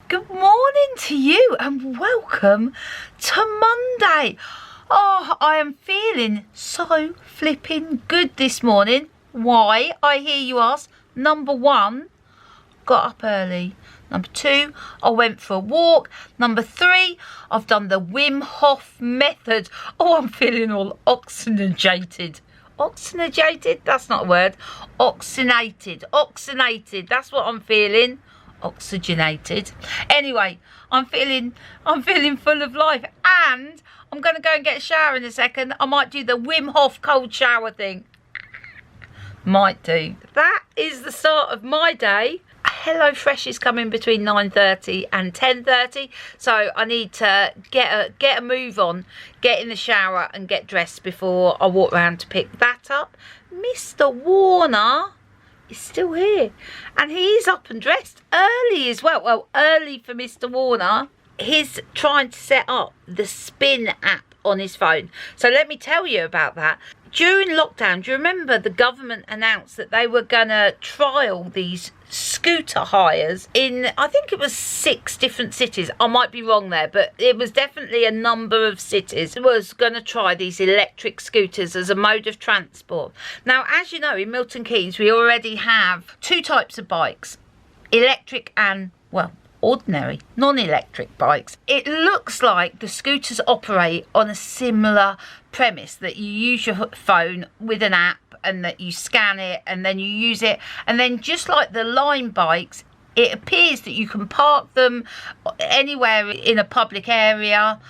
Good morning to you and welcome to Monday. Oh, I am feeling so flipping good this morning. Why, I hear you ask. Number one, got up early. Number two, I went for a walk. Number three, I've done the Wim Hof method. Oh, I'm feeling all oxygenated. Oxygenated? That's not a word. Oxygenated. That's what I'm feeling. Oxygenated. Anyway, I'm feeling full of life, and I'm going to go and get a shower in a second. I might do the Wim Hof cold shower thing. Might do. That is the start of my day. Hello Fresh is coming between 9:30 and 10:30, so I need to get a move on, get in the shower and get dressed before I walk around to pick that up. Mr. Warner is still here, and he's up and dressed early as well. Well, early for Mr. Warner. He's trying to set up the Spin app on his phone. So let me tell you about that. During lockdown, do you remember the government announced that they were going to trial these scooter hires in, I think it was 6 different cities. I might be wrong there, but it was definitely a number of cities was going to try these electric scooters as a mode of transport. Now, as you know, in Milton Keynes, we already have 2 types of bikes, electric and, well, ordinary, non-electric bikes. It looks like the scooters operate on a similar premise, that you use your phone with an app and that you scan it and then you use it, and then just like the Lime bikes, it appears that you can park them anywhere in a public area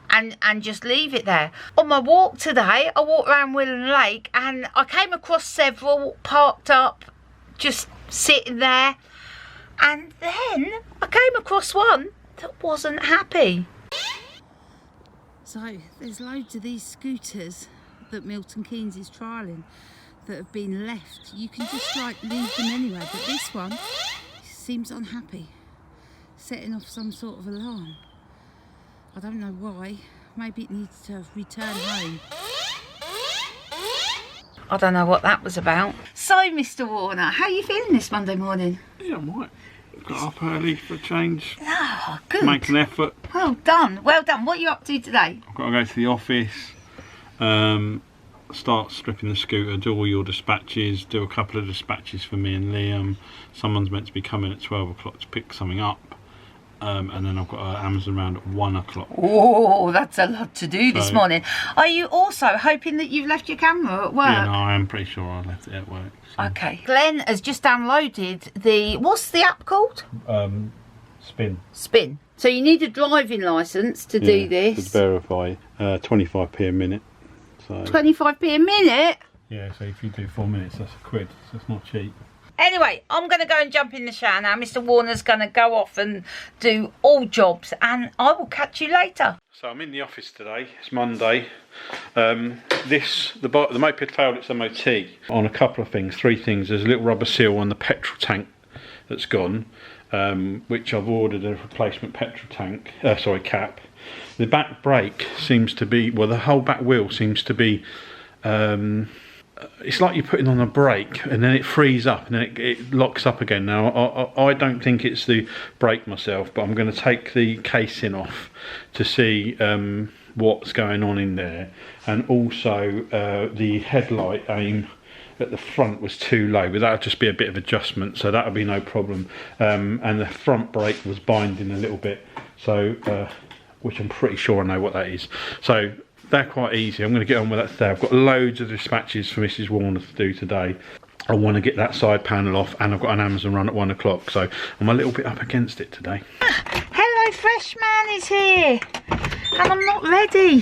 and just leave it there. On my walk today, I walked around Willow Lake and I came across several parked up, just sitting there. And then I came across one that wasn't happy. So there's loads of these scooters that Milton Keynes is trialling that have been left. You can just like leave them anywhere, but this one seems unhappy, setting off some sort of alarm. I don't know why. Maybe it needs to return home. I don't know what that was about. So, Mr. Warner, how are you feeling this Monday morning? Yeah, I'm right. Got up early for a change. Oh, good. Make an effort. Well done. Well done. What are you up to today? I've got to go to the office, start stripping the scooter, do all your dispatches, do a couple of dispatches for me and Liam. Someone's meant to be coming at 12 o'clock to pick something up. And then I've got an Amazon round at 1 o'clock. Oh, that's a lot to do this morning. Are you also hoping that you've left your camera at work? Yeah, no, I am pretty sure I left it at work. So. Okay. Glenn has just downloaded the, what's the app called? Spin. So you need a driving licence to do this. To verify, 25p a minute. So 25p a minute? Yeah, so if you do 4 minutes, that's £1, so it's not cheap. Anyway, I'm going to go and jump in the shower now. Mr. Warner's going to go off and do all jobs, and I will catch you later. So I'm in the office today. It's Monday. The moped failed its MOT on a couple of things, 3 things. There's a little rubber seal on the petrol tank that's gone, which I've ordered a replacement petrol tank, cap. The back brake seems to be, well, the whole back wheel seems to be, it's like you're putting on a brake and then it frees up and then it locks up again. Now, I don't think it's the brake myself, but I'm going to take the casing off to see what's going on in there. And also the headlight aim at the front was too low, but that'll just be a bit of adjustment, so that'll be no problem. And the front brake was binding a little bit, so which I'm pretty sure I know what that is. So they're quite easy. I'm going to get on with that today. I've got loads of dispatches for Mrs. Warner to do today. I want to get that side panel off, and I've got an Amazon run at 1 o'clock, so I'm a little bit up against it today. Hello Fresh Man is here, and I'm not ready.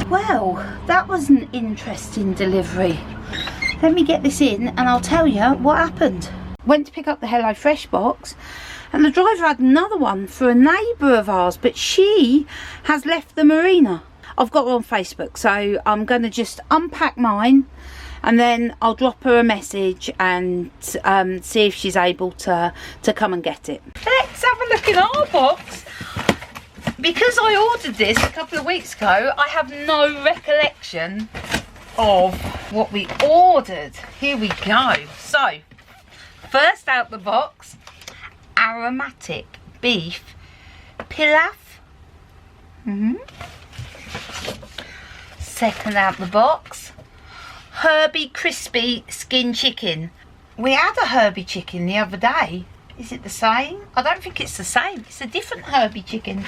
Well, that was an interesting delivery. Let me get this in and I'll tell you what happened. Went to pick up the Hello Fresh box, and the driver had another one for a neighbour of ours, but she has left the marina. I've got her on Facebook, so I'm going to just unpack mine and then I'll drop her a message and see if she's able to come and get it. Let's have a look in our box. Because I ordered this a couple of weeks ago, I have no recollection of what we ordered. Here we go. So, first out the box, aromatic beef pilaf. Second out the box, herby crispy skin chicken. We had a herby chicken the other day. Is it the same? I don't think it's the same. It's a different herby chicken.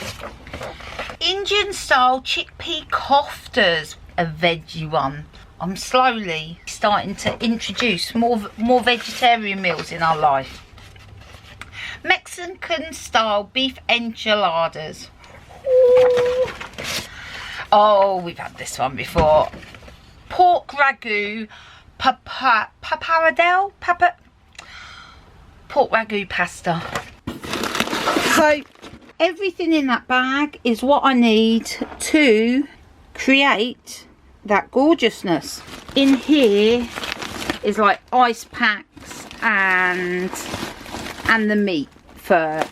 Indian style chickpea koftas, a veggie one. I'm slowly starting to introduce more vegetarian meals in our life. Mexican style beef enchiladas. Ooh. Oh, we've had this one before. Pork ragu pappardelle, pork ragu pasta. So everything in that bag is what I need to create that gorgeousness. In here is like ice packs and the meat for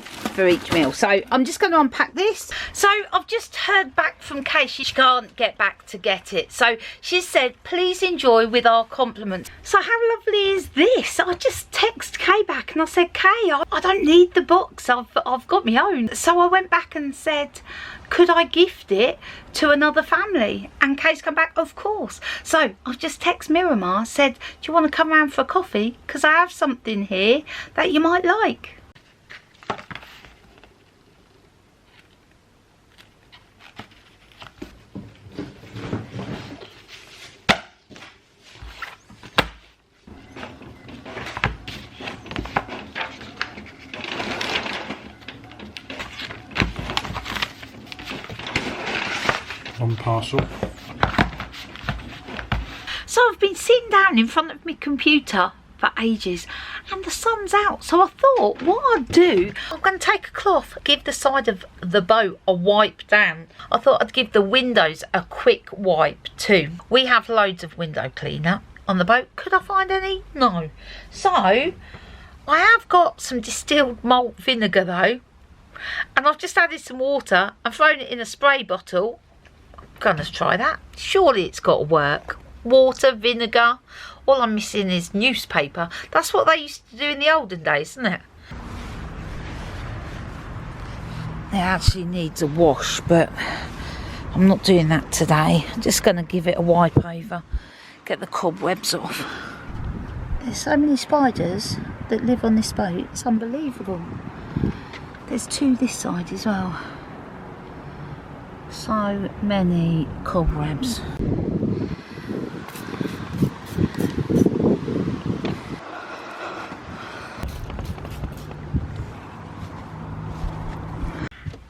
each meal. So I'm just going to unpack this. So I've just heard back from Kay. She can't get back to get it, so she said please enjoy with our compliments. So how lovely is this? I just text Kay back and I said, Kay, I don't need the box, I've got my own. So I went back and said, could I gift it to another family? And Kay's come back, of course. So I've just texted Miramar, said, do you want to come round for a coffee, because I have something here that you might like. One parcel. So I've been sitting down in front of my computer for ages and the sun's out, so I thought what I'd do, I'm going to take a cloth, give the side of the boat a wipe down. I thought I'd give the windows a quick wipe too. We have loads of window cleaner on the boat. Could I find any? No. So I have got some distilled malt vinegar though, and I've just added some water and thrown it in a spray bottle. Gonna try that. Surely it's got to work. Water, vinegar, all I'm missing is newspaper. That's what they used to do in the olden days, isn't it? It actually needs a wash, but I'm not doing that today. I'm just gonna give it a wipe over, get the cobwebs off. There's so many spiders that live on this boat, it's unbelievable. There's two this side as well. So many cobwebs.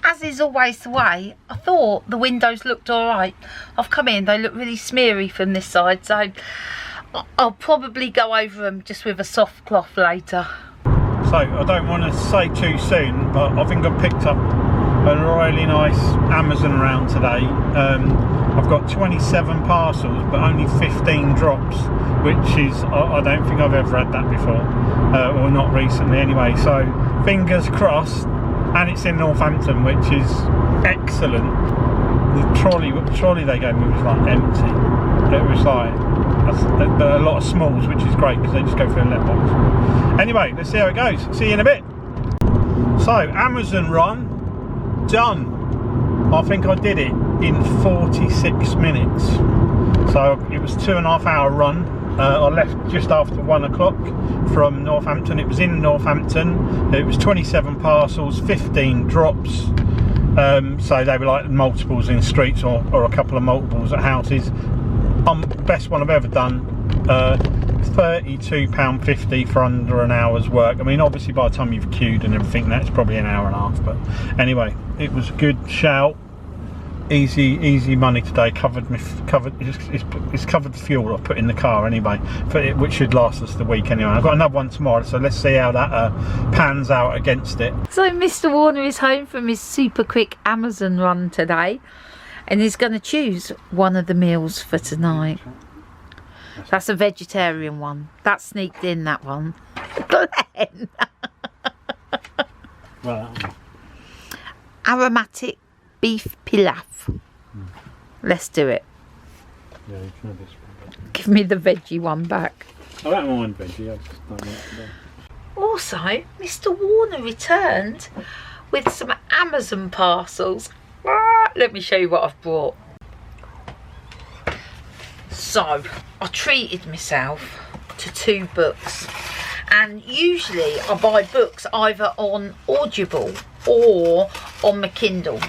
As is always the way, I thought the windows looked alright. I've come in, they look really smeary from this side, so I'll probably go over them just with a soft cloth later. So I don't want to say too soon, but I think I've picked up a really nice Amazon round today. I've got 27 parcels but only 15 drops, which is, I don't think I've ever had that before, or not recently anyway, so fingers crossed. And it's in Northampton, which is excellent. The trolley they gave me was like empty. It was like a lot of smalls, which is great because they just go through a letterbox. Anyway, let's see how it goes. See you in a bit. So Amazon run done. I think I did it in 46 minutes. So it was 2.5 hour run. I left just after 1 o'clock from Northampton. It was in Northampton. It was 27 parcels, 15 drops. So they were like multiples in streets or a couple of multiples at houses. Best one I've ever done. £32.50 for under an hour's work. I mean, obviously by the time you've queued and everything, that's probably an hour and a half. But anyway, it was a good shout. Easy money today. It's covered the fuel I put in the car anyway, which should last us the week anyway. I've got another one tomorrow, so let's see how that pans out against it. So Mr. Warner is home from his super quick Amazon run today, and he's going to choose one of the meals for tonight. That's a vegetarian one. That sneaked in, that one. Glenn. Well, that one. Aromatic beef pilaf. Let's do it. Yeah, you can have this one. Give me the veggie one back. I don't mind veggie, I just don't like it. Oh, also, Mr. Warner returned with some Amazon parcels. Let me show you what I've brought. So, I treated myself to 2 books. And usually I buy books either on Audible or on my Kindle.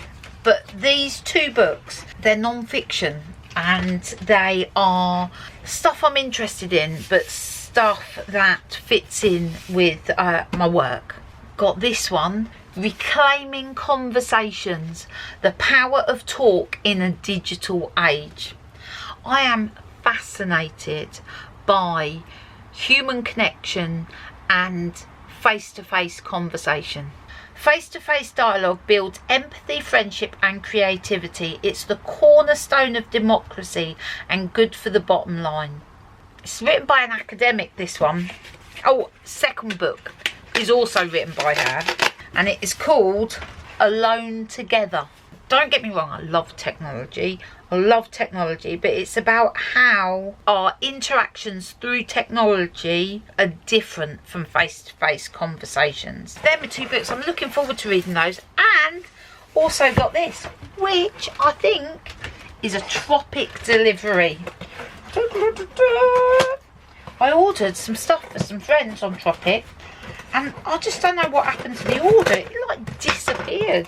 But these 2 books, they're non-fiction and they are stuff I'm interested in, but stuff that fits in with my work. Got this one, Reclaiming Conversations, The Power of Talk in a Digital Age. I am fascinated by human connection and face-to-face conversation. Face-to-face dialogue builds empathy, friendship and creativity. It's the cornerstone of democracy and good for the bottom line. It's written by an academic, this one. Oh, second book is also written by her, and it is called Alone Together. Don't get me wrong, I love technology, but it's about how our interactions through technology are different from face-to-face conversations. They're my 2 books. I'm looking forward to reading those. And also got this, which I think is a tropic delivery. I ordered some stuff for some friends on Tropic, and I just don't know what happened to the order. It like disappeared.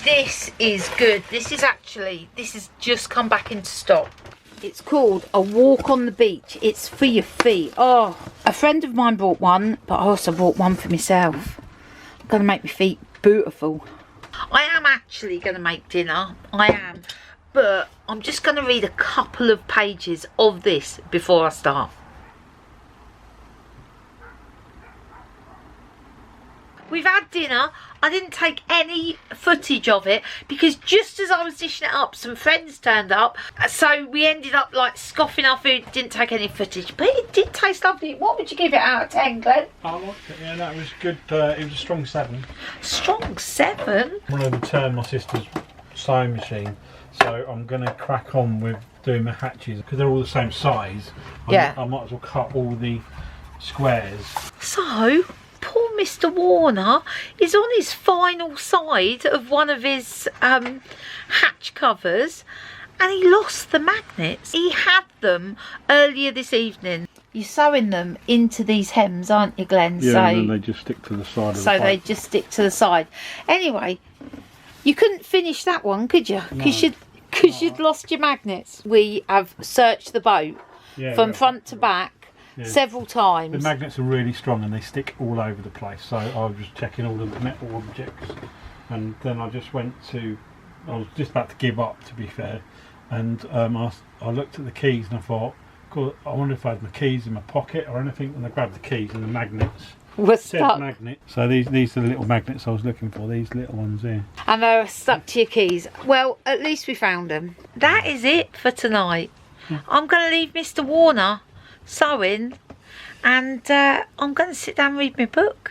This is good. This has just come back into stock. It's called A Walk on the Beach. It's for your feet. Oh, a friend of mine bought one, but I also bought one for myself. I'm going to make my feet beautiful. I am actually going to make dinner. I am. But I'm just going to read a couple of pages of this before I start. We've had dinner. I didn't take any footage of it because just as I was dishing it up, some friends turned up. So we ended up like scoffing our food, didn't take any footage. But it did taste lovely. What would you give it out of 10, Glenn? I liked it, yeah, that was good. It was a strong 7. Strong 7? I'm going to return my sister's sewing machine. So I'm going to crack on with doing the hatches because they're all the same size. I might as well cut all the squares. So, poor Mr. Warner is on his final side of one of his hatch covers and he lost the magnets. He had them earlier this evening. You're sewing them into these hems, aren't you, Glenn? Yeah, so, and then they just stick to the side of the pipe. So they just stick to the side. Anyway, you couldn't finish that one, could you? Because you'd lost your magnets. We have searched the boat from front to back several times. The magnets are really strong and they stick all over the place. So I was just checking all the metal objects, and then I just went to. I was just about to give up, to be fair, and I looked at the keys and I thought, God, I wonder if I had my keys in my pocket or anything. And I grabbed the keys and the magnets. Was stuck. Magnet. So these are the little magnets I was looking for. These little ones here. And they were stuck to your keys. Well, at least we found them. That is it for tonight. I'm going to leave Mr. Warner sewing, and I'm going to sit down and read my book.